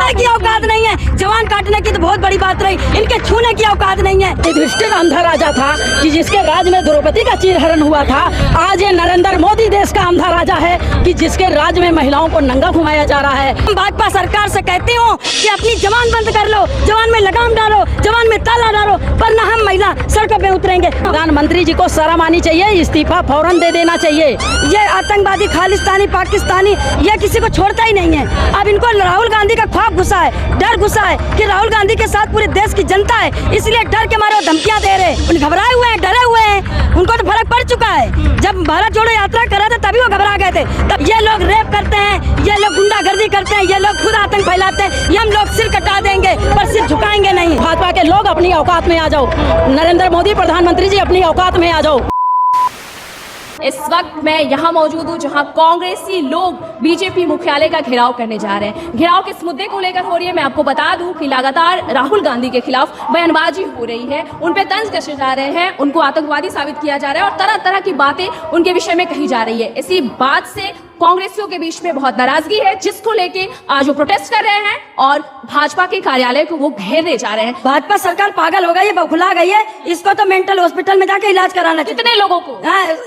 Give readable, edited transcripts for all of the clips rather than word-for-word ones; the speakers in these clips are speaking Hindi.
घबराने की औकात नहीं है, जवान काटने की तो बहुत बड़ी बात रही, इनके छूने की औकात नहीं है। युधिष्ठिर अंधा राजा था कि जिसके राज में द्रौपदी का चीरहरण हुआ था। आज ये नरेंद्र मोदी देश का अंधा राजा है कि जिसके राज में महिलाओं को नंगा घुमाया जा रहा है। भाजपा सरकार से कहती हूँ कि अपनी जवान बंद कर लो, जवान में लगाम डालो, जवान में ताला डालो, पर न हम महिला सड़कों पे उतरेंगे। प्रधानमंत्री जी को शर्म आनी चाहिए, इस्तीफा फौरन दे देना चाहिए। ये आतंकवादी खालिस्तानी पाकिस्तानी ये किसी को छोड़ता ही नहीं है। अब इनको राहुल गांधी का ख्वाब घुसा है, डर घुसा है कि राहुल गांधी के साथ पूरे देश की जनता है, इसलिए डर के मारे धमकियां दे रहे, घबराए हुए हैं, डरे हुए हैं। उनको तो फर्क पड़ चुका है, जब भारत जोड़ो यात्रा करा था तभी वो घबरा गए थे। तब ये लोग रेप करते हैं, ये लोग गुंडागर्दी करते हैं, ये लोग खुद आतंक फैलाते हैं। ये हम लोग सिर कटा देंगे पर सिर झुकाएंगे नहीं। भाजपा के लोग अपनी औकात में आ जाओ, नरेंद्र मोदी प्रधानमंत्री जी अपनी औकात में आ जाओ। इस वक्त मैं यहाँ मौजूद हूँ जहाँ कांग्रेसी लोग बीजेपी मुख्यालय का घेराव करने जा रहे हैं। घेराव किस मुद्दे को लेकर हो रही है मैं आपको बता दूं कि लगातार राहुल गांधी के खिलाफ बयानबाजी हो रही है, उन पे तंज कसे जा रहे हैं, उनको आतंकवादी साबित किया जा रहा है और तरह तरह की बातें उनके विषय में कही जा रही है। इसी बात से कांग्रेसियों के बीच में बहुत नाराजगी है, जिसको लेके आज वो प्रोटेस्ट कर रहे हैं और भाजपा के कार्यालय को वो घेरने जा रहे हैं। भाजपा सरकार पागल हो गई है, बौखला गई है, इसको तो मेंटल हॉस्पिटल में जाके इलाज कराना चाहिए। कितने लोगों को?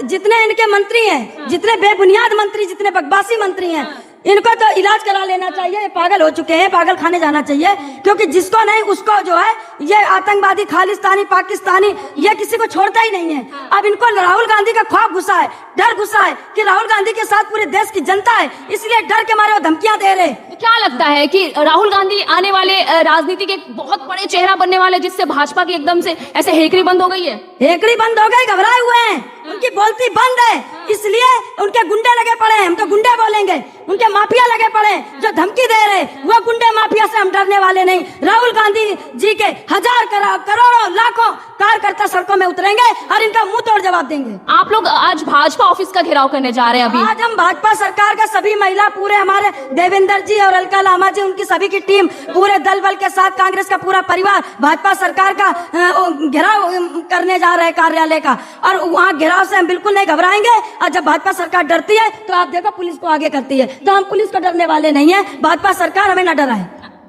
जितने इनके मंत्री हैं, जितने बेबुनियाद मंत्री, जितने बकवासी मंत्री हैं, इनको तो इलाज करा लेना चाहिए। ये पागल हो चुके हैं, पागल खाने जाना चाहिए, क्योंकि जिसको नहीं उसको जो है ये आतंकवादी खालिस्तानी पाकिस्तानी ये किसी को छोड़ता ही नहीं है। अब इनको राहुल गांधी का ख्वाब घुसा है, डर घुसा है कि राहुल गांधी के साथ पूरे देश की जनता है, इसलिए डर के मारे वो धमकियां दे रहे। क्या लगता है कि राहुल गांधी आने वाले राजनीति के बहुत बड़े चेहरा बनने वाले, जिससे भाजपा की एकदम से ऐसे हेकड़ी बंद हो गई है? हेकड़ी बंद हो गई, घबराए हुए हैं, उनकी बोलती बंद है, इसलिए उनके गुंडे लगे पड़े हैं। हम तो गुंडे बोलेंगे, उनके माफिया लगे पड़े जो धमकी दे रहे, वो गुंडे माफिया से हम डरने वाले नहीं। राहुल गांधी जी के हजार करोड़ों लाखों कार्यकर्ता सड़कों में उतरेंगे और इनका मुंह तोड़ जवाब देंगे। आप लोग आज भाजपा ऑफिस का घेराव करने जा रहे हैं। अभी आज हम भाजपा सरकार का सभी महिला, पूरे हमारे देवेंद्र जी और अलका लामा जी, उनकी सभी की टीम, पूरे दल बल के साथ कांग्रेस का पूरा परिवार भाजपा सरकार का घेराव करने जा रहे हैं कार्यालय का। और वहाँ घेराव से हम बिल्कुल नहीं घबराएंगे। और जब भाजपा सरकार डरती है तो आप देखो पुलिस को आगे करती है, तो हम पुलिस को डरने वाले नहीं है। भाजपा सरकार हमें न डराए।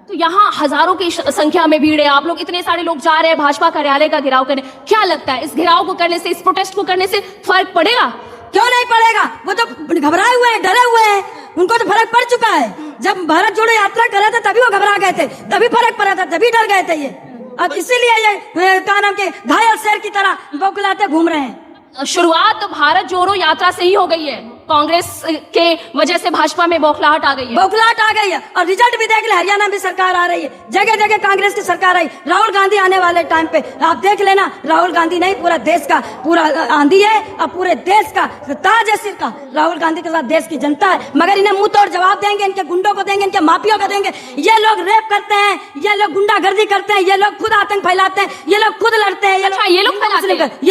तो यहाँ हजारों की संख्या में भीड़ है, आप लोग इतने सारे लोग जा रहे हैं भाजपा कार्यालय का घेराव करने। क्या लगता है इस घेराव को करने से, इस प्रोटेस्ट को करने से फर्क पड़ेगा? क्यों नहीं पड़ेगा? वो तो घबराए हुए हैं, डरे हुए हैं, उनको तो फर्क पड़ चुका है। जब भारत जोड़ो यात्रा कर रहे थे तभी वो घबरा गए थे, तभी फर्क पड़ा था, तभी डर गए थे ये। अब इसीलिए ये क्या नाम के घायल शेर की तरह बौखलाते घूम रहे हैं। शुरुआत तो भारत जोड़ो यात्रा से ही हो गई है, कांग्रेस के वजह से भाजपा में बौखलाहट आ गई है। बौखलाहट आ गई है और रिजल्ट भी देख ले, हरियाणा में सरकार आ रही है, जगह जगह कांग्रेस की सरकार आई। राहुल गांधी आने वाले टाइम पे आप देख लेना, राहुल गांधी नहीं पूरा देश का पूरा आंधी है और पूरे देश का ताज है सिर का। राहुल गांधी के साथ देश की जनता है, मगर इन्हें मुंह तोड़ जवाब देंगे, इनके गुंडों को देंगे, इनके माफियों को देंगे। ये लोग रेप करते हैं, ये लोग गुंडागर्दी करते हैं, ये लोग खुद आतंक फैलाते हैं, ये लोग खुद लड़ते हैं, ये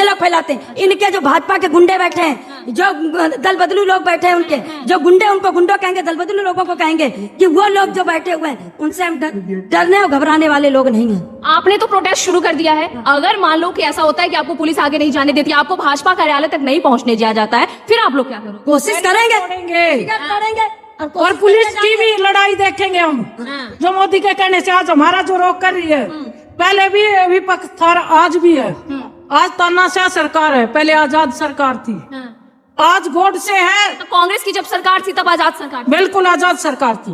लोग फैलाते हैं। इनके जो भाजपा के गुंडे बैठे हैं, जो दल बदलू लोग बैठे हैं, उनके जो गुंडे, उनको गुंडों कहेंगे, दल बदलू लोगों को कहेंगे कि वो लोग जो बैठे हुए हैं उनसे हम डरने और घबराने वाले लोग नहीं हैं। आपने तो प्रोटेस्ट शुरू कर दिया है, अगर मान लो कि ऐसा होता है कि आपको पुलिस आगे नहीं जाने देती, आपको भाजपा कार्यालय तक नहीं पहुंचने दिया जाता है, फिर आप लोग क्या करोगे? कोशिश करेंगे और पुलिस की भी लड़ाई देखेंगे हम, जो मोदी के कहने से आज हमारा जो रोक कर रही है। पहले भी विपक्ष था, आज भी है। आज तानाशाह सरकार है, पहले आजाद सरकार थी, आज गोड से है। तो कांग्रेस की जब सरकार थी तब आजाद सरकार? बिल्कुल आजाद सरकार थी,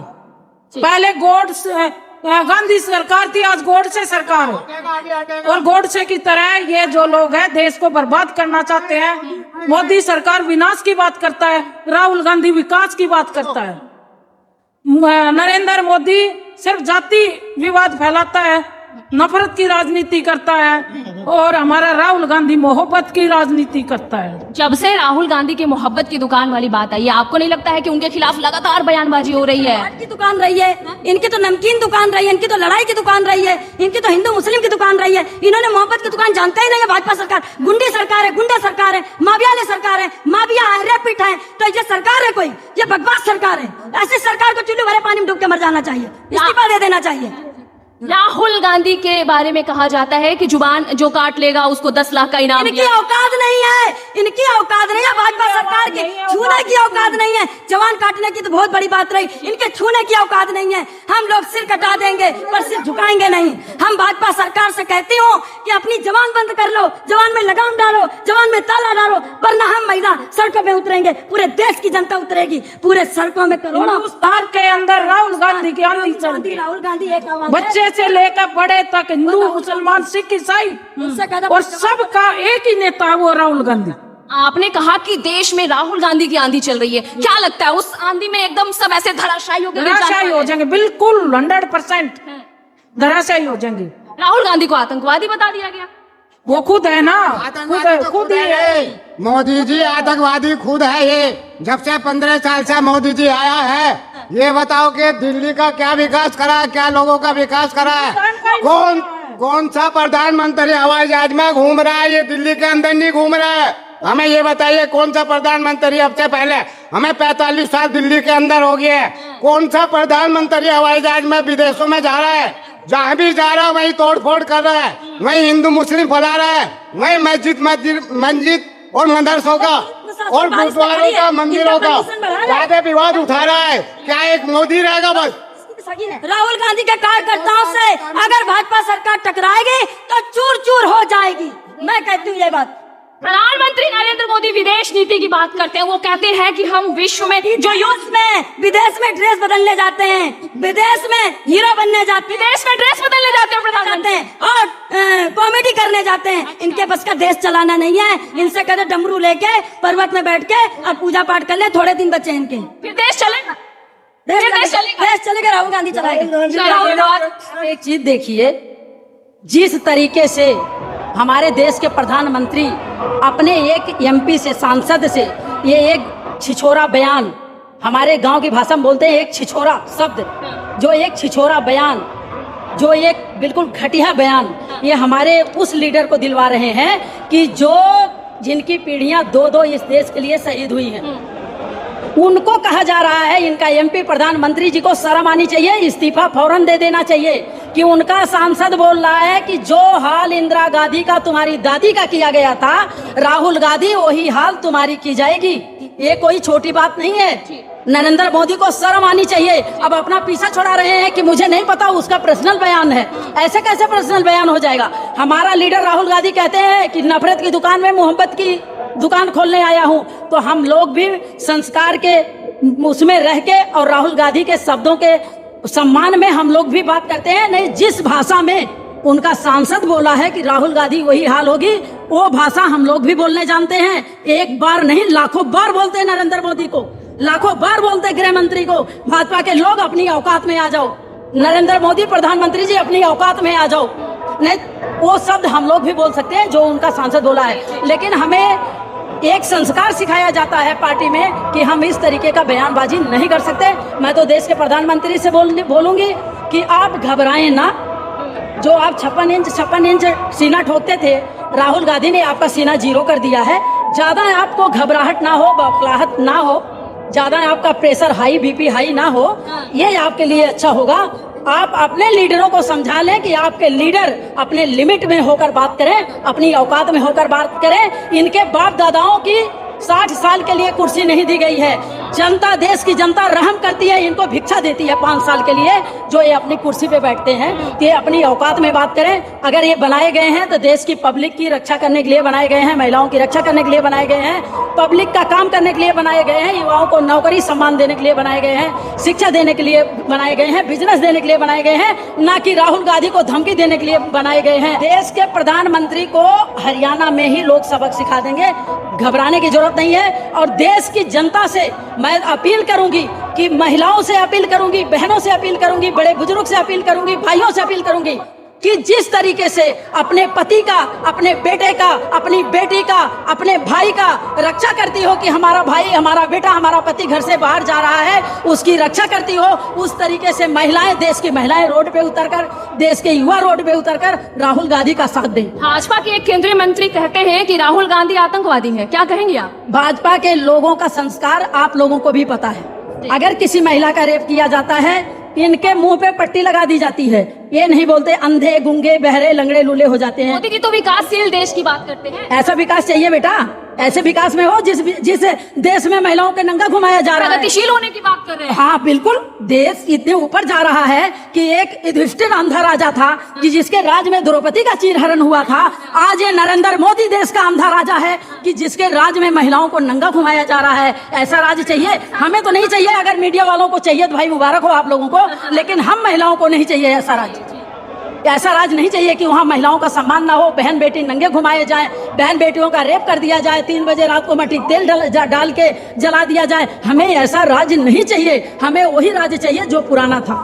पहले गोड से गांधी सरकार थी, आज गोडसे सरकार है। और गोडसे की तरह ये जो लोग हैं देश को बर्बाद करना चाहते हैं। मोदी सरकार विनाश की बात करता है, राहुल गांधी विकास की बात करता है। नरेंद्र मोदी सिर्फ जाति विवाद फैलाता है, नफरत की राजनीति करता है, और हमारा राहुल गांधी मोहब्बत की राजनीति करता है। जब से राहुल गांधी की मोहब्बत की दुकान वाली बात आई है, आपको नहीं लगता है कि उनके खिलाफ लगातार बयानबाजी हो रही है? की दुकान रही है, इनकी तो नमकीन दुकान रही है, इनकी तो लड़ाई की दुकान रही है, इनकी तो हिंदू मुस्लिम की दुकान रही है। इन्होंने मोहब्बत की दुकान जानता ही नहीं है। भाजपा सरकार गुंडी सरकार है, गुंडे सरकार है, माफिया सरकार है, माफिया है, रेपिट है। तो ये सरकार है कोई? ये बकवास सरकार है। ऐसी सरकार को चुल्लू भरे पानी में डूब के मर जाना चाहिए, इस्तीफा दे देना चाहिए। राहुल गांधी के बारे में कहा जाता है कि जुबान जो काट लेगा उसको 10 लाख का इनाम। इनकी औकात नहीं है, इनकी औकात नहीं है भाजपा सरकार की, छूने की औकात नहीं है। जवान काट काटने की तो बहुत बड़ी बात रही, इनके छूने की औकात नहीं है। हम लोग सिर कटा देंगे पर सिर झुकाएंगे नहीं। हम भाजपा सरकार से कहती हूँ कि अपनी जवान बंद कर लो, जवान में लगाम डालो, जवान में ताला डालो, वरना हम महिला सड़कों पे उतरेंगे, पूरे देश की जनता उतरेगी, पूरे सड़कों में करोड़ों। हिंदुस्तान के अंदर राहुल गांधी की आंधी चल रही है। राहुल गांधी एक आवाज है। बच्चे से लेकर बड़े तक, हिंदू मुसलमान सिख ईसाई, उससे कहता और सबका एक ही नेता है, वो राहुल गांधी। आपने कहा कि देश में राहुल गांधी की आंधी चल रही है, क्या लगता है उस आंधी में एकदम सब ऐसे धराशायी हो धराशायी हो जाएंगे, बिल्कुल 100% धराशायी हो जाएंगे। राहुल गांधी को आतंकवादी बता दिया गया। वो खुद है ना, खुद ही है। मोदी जी आतंकवादी खुद है ये। जब से 15 साल से मोदी जी आया है, ये बताओ कि दिल्ली का क्या विकास करा है, क्या लोगों का विकास करा है? कौन सा प्रधानमंत्री हवाई जहाज में घूम रहा है? ये दिल्ली के अंदर नहीं घूम रहा है। हमें ये बताइए कौन सा प्रधानमंत्री, अब से पहले हमें 45 साल दिल्ली के अंदर हो गया है, कौन सा प्रधानमंत्री हवाई जहाज में विदेशों में जा रहा है? जहाँ भी जा रहा है वहीं तोड़ फोड़ कर रहा है, वहीं हिंदू मुस्लिम फैला रहा है, वहीं मस्जिद और मदरसों का और गुरुद्वारों का, मंदिरों का ज्यादा विवाद उठा रहा है। क्या एक मोदी रहेगा बस? राहुल गांधी के कार्यकर्ताओं से अगर भाजपा सरकार टकराएगी तो चूर चूर हो जाएगी। मैं कहती हूँ ये बात। प्रधानमंत्री नरेंद्र मोदी विदेश नीति की बात करते हैं, वो कहते हैं कि हम विश्व में जो युद्ध में विदेश में ड्रेस बदलने जाते हैं, विदेश में हीरो बनने जाते हैं, विदेश में ड्रेस बदलने जाते हैं प्रधानमंत्री, और कॉमेडी करने जाते हैं। इनके बस का देश चलाना नहीं है। इनसे कहते डमरू लेके पर्वत में बैठ के और पूजा पाठ कर ले, थोड़े दिन बचे इनके, फिर देश चलेगा। देश चलेगा, राहुल गांधी चलाएगा। एक चीज देखिए, जिस तरीके से हमारे देश के प्रधानमंत्री अपने एक एमपी से, सांसद से, ये एक छिछोरा बयान, हमारे गांव की भाषा में बोलते हैं एक छिछोरा शब्द, जो एक छिछोरा बयान, जो एक बिल्कुल घटिया बयान, ये हमारे उस लीडर को दिलवा रहे हैं कि जो जिनकी पीढ़ियां दो इस देश के लिए शहीद हुई हैं, उनको कहा जा रहा है, इनका एमपी प्रधानमंत्री जी को शर्म आनी चाहिए, इस्तीफा फौरन दे देना चाहिए कि उनका सांसद बोल रहा है कि जो हाल इंदिरा गांधी का तुम्हारी दादी का किया गया था, राहुल गांधी वही हाल तुम्हारी की जाएगी। ये कोई छोटी बात नहीं है। नरेंद्र मोदी को शर्म आनी चाहिए। अब अपना पीछा छोड़ा रहे हैं कि मुझे नहीं पता, उसका पर्सनल बयान है। ऐसे कैसे पर्सनल बयान हो जाएगा? हमारा लीडर राहुल गांधी कहते हैं कि नफरत की दुकान में मोहब्बत की दुकान खोलने आया हूं, तो हम लोग भी संस्कार के उसमें रह के और राहुल गांधी के शब्दों के सम्मान में हम लोग भी बात करते हैं। नहीं, जिस भाषा में उनका सांसद बोला है कि राहुल गांधी वही हाल होगी, वो भाषा हम लोग भी बोलने जानते हैं। एक बार नहीं, लाखों बार बोलते हैं नरेंद्र मोदी को, लाखों बार बोलते गृह मंत्री को। भाजपा के लोग अपनी औकात में आ जाओ, नरेंद्र मोदी प्रधानमंत्री जी अपनी औकात में आ जाओ। नहीं, वो शब्द हम लोग भी बोल सकते हैं जो उनका सांसद बोला है, लेकिन हमें एक संस्कार सिखाया जाता है पार्टी में कि हम इस तरीके का बयानबाजी नहीं कर सकते। मैं तो देश के प्रधानमंत्री से बोलूंगी कि आप घबराएं ना। जो आप 56 इंच सीना ठोकते थे, राहुल गांधी ने आपका सीना 0 कर दिया है। ज्यादा आपको घबराहट ना हो, बौखलाहट ना हो, ज्यादा आपका प्रेशर हाई, बीपी हाई ना हो, ये आपके लिए अच्छा होगा। आप अपने लीडरों को समझा लें कि आपके लीडर अपने लिमिट में होकर बात करें, अपनी औकात में होकर बात करें। इनके बाप दादाओं की 60 साल के लिए कुर्सी नहीं दी गई है। जनता, देश की जनता रहम करती है, इनको भिक्षा देती है 5 साल के लिए, जो ये अपनी कुर्सी पे बैठते हैं। ये अपनी औकात में बात करें। अगर ये बनाए गए हैं तो देश की पब्लिक की रक्षा करने के लिए बनाए गए हैं, महिलाओं की रक्षा करने के लिए बनाए गए हैं, पब्लिक का काम करने के लिए बनाए गए हैं, युवाओं को नौकरी सम्मान देने के लिए बनाए गए हैं, शिक्षा देने के लिए बनाए गए हैं, बिजनेस देने के लिए बनाए गए हैं, ना कि राहुल गांधी को धमकी देने के लिए बनाए गए हैं। देश के प्रधानमंत्री को हरियाणा में ही लोग सबक सिखा देंगे, घबराने की जरूरत नहीं है। और देश की जनता से मैं अपील करूंगी कि महिलाओं से अपील करूंगी, बहनों से अपील करूंगी, बड़े बुजुर्ग से अपील करूंगी, भाइयों से अपील करूंगी कि जिस तरीके से अपने पति का, अपने बेटे का, अपनी बेटी का, अपने भाई का रक्षा करती हो कि हमारा भाई, हमारा बेटा, हमारा पति घर से बाहर जा रहा है, उसकी रक्षा करती हो, उस तरीके से महिलाएं, देश की महिलाएं रोड पे उतरकर, देश के युवा रोड पे उतरकर राहुल गांधी का साथ दें। भाजपा के एक केंद्रीय मंत्री कहते हैं कि राहुल गांधी आतंकवादी है, क्या कहेंगे आप? भाजपा के लोगों का संस्कार आप लोगों को भी पता है। अगर किसी महिला का रेप किया जाता है, इनके मुंह पे पट्टी लगा दी जाती है। ये नहीं बोलते अंधे, गूंगे, बहरे, लंगड़े, लूले हो जाते हैं। मोदी जी तो विकासशील देश की बात करते हैं। ऐसा विकास चाहिए बेटा, ऐसे विकास में हो जिस देश में महिलाओं के नंगा घुमाया जा रहा है। प्रगतिशील होने की बात कर रहे हैं। हाँ बिल्कुल, देश इतने ऊपर जा रहा है कि एक युधिष्ठिर अंधा राजा था कि जिसके राज में द्रौपदी का चीरहरण हुआ था। आज ये नरेंद्र मोदी देश का अंधा राजा है कि जिसके राज में महिलाओं को नंगा घुमाया जा रहा है। ऐसा राज चाहिए? हमें तो नहीं चाहिए। अगर मीडिया वालों को चाहिए तो भाई मुबारक हो आप लोगों को, लेकिन हम महिलाओं को नहीं चाहिए ऐसा राज। ऐसा राज नहीं चाहिए कि वहाँ महिलाओं का सम्मान ना हो, बहन बेटी नंगे घुमाए जाएं, बहन बेटियों का रेप कर दिया जाए, 3 बजे रात को मट्टी तेल डाल के जला दिया जाए। हमें ऐसा राज नहीं चाहिए। हमें वही राज चाहिए जो पुराना था।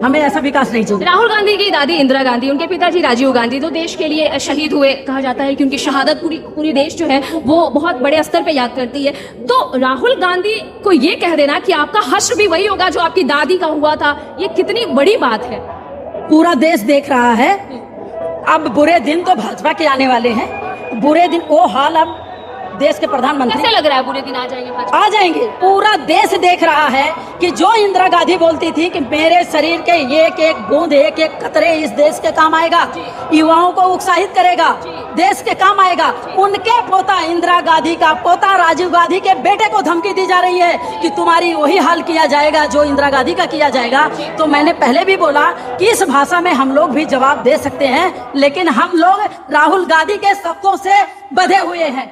हमें ऐसा विकास नहीं चाहिए। राहुल गांधी की दादी इंदिरा गांधी, उनके पिताजी राजीव गांधी तो देश के लिए शहीद हुए। कहा जाता है कि उनकी शहादत पूरी देश जो है वो बहुत बड़े स्तर पे याद करती है। तो राहुल गांधी को ये कह देना कि आपका हश्र भी वही होगा जो आपकी दादी का हुआ था, ये कितनी बड़ी बात है। पूरा देश देख रहा है। अब बुरे दिन तो भाजपा के आने वाले हैं। बुरे दिन वो हाल अब देश के प्रधानमंत्री, कैसे लग रहा है बुरे दिन आ जाएंगे भाजपा? आ जाएंगे। पूरा देश देख रहा है कि जो इंदिरा गांधी बोलती थी कि मेरे शरीर के एक एक बूंद एक एक कतरे इस देश के काम आएगा, युवाओं को उत्साहित करेगा, देश के काम आएगा। उनके पोता इंदिरा गांधी का पोता राजीव गांधी के बेटे को धमकी दी जा रही है कि तुम्हारी वही हाल किया जाएगा जो इंदिरा गांधी का किया जाएगा। तो मैंने पहले भी बोला कि इस भाषा में हम लोग भी जवाब दे सकते हैं, लेकिन हम लोग राहुल गांधी के शब्दों से बंधे हुए हैं।